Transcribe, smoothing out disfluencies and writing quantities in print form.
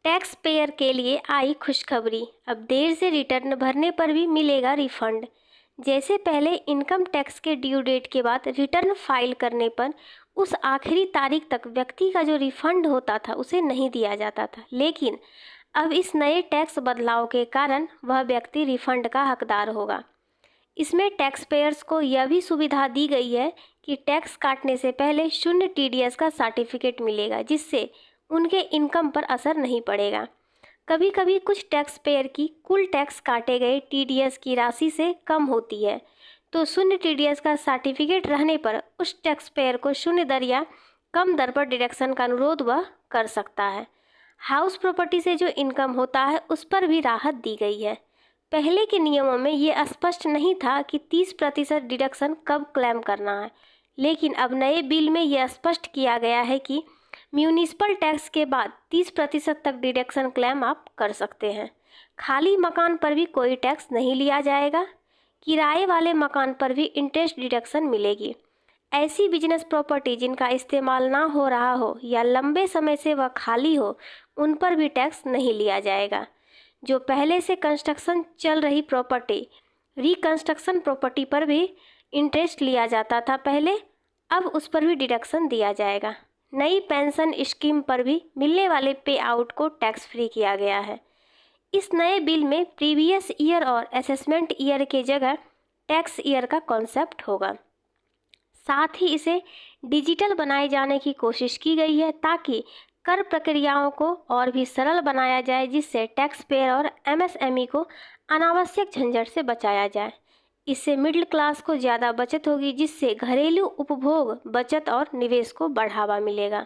Tax payer के लिए आई खुशखबरी। अब देर से रिटर्न भरने पर भी मिलेगा रिफंड। जैसे पहले इनकम टैक्स के ड्यू डेट के बाद रिटर्न फाइल करने पर उस आखिरी तारीख तक व्यक्ति का जो रिफंड होता था उसे नहीं दिया जाता था, लेकिन अब इस नए टैक्स बदलाव के कारण वह व्यक्ति रिफंड का हकदार होगा। इसमें टैक्स पेयर्स को यह भी सुविधा दी गई है कि टैक्स काटने से पहले शून्य टीडीएस का सर्टिफिकेट मिलेगा, जिससे उनके इनकम पर असर नहीं पड़ेगा। कभी कभी कुछ टैक्स पेयर की कुल टैक्स काटे गए टीडीएस की राशि से कम होती है, तो शून्य टीडीएस का सर्टिफिकेट रहने पर उस टैक्स पेयर को शून्य दर या कम दर पर डिडक्शन का अनुरोध वह कर सकता है। हाउस प्रॉपर्टी से जो इनकम होता है उस पर भी राहत दी गई है। पहले के नियमों में ये स्पष्ट नहीं था कि 30% डिडक्शन कब क्लेम करना है, लेकिन अब नए बिल में यह स्पष्ट किया गया है कि म्यूनिसिपल टैक्स के बाद 30% तक डिडक्शन क्लेम आप कर सकते हैं। खाली मकान पर भी कोई टैक्स नहीं लिया जाएगा। किराए वाले मकान पर भी इंटरेस्ट डिडक्शन मिलेगी। ऐसी बिजनेस प्रॉपर्टी जिनका इस्तेमाल ना हो रहा हो या लंबे समय से वह खाली हो, उन पर भी टैक्स नहीं लिया जाएगा। जो पहले से कंस्ट्रक्शन चल रही प्रॉपर्टी, रिकंस्ट्रक्शन प्रॉपर्टी पर भी इंटरेस्ट लिया जाता था पहले, अब उस पर भी डिडक्शन दिया जाएगा। नई पेंशन स्कीम पर भी मिलने वाले पे आउट को टैक्स फ्री किया गया है। इस नए बिल में प्रीवियस ईयर और असेसमेंट ईयर के जगह टैक्स ईयर का कॉन्सेप्ट होगा। साथ ही इसे डिजिटल बनाए जाने की कोशिश की गई है ताकि कर प्रक्रियाओं को और भी सरल बनाया जाए, जिससे टैक्स पेयर और एमएसएमई को अनावश्यक झंझट से बचाया जाए। इससे मिडिल क्लास को ज़्यादा बचत होगी, जिससे घरेलू उपभोग, बचत और निवेश को बढ़ावा मिलेगा।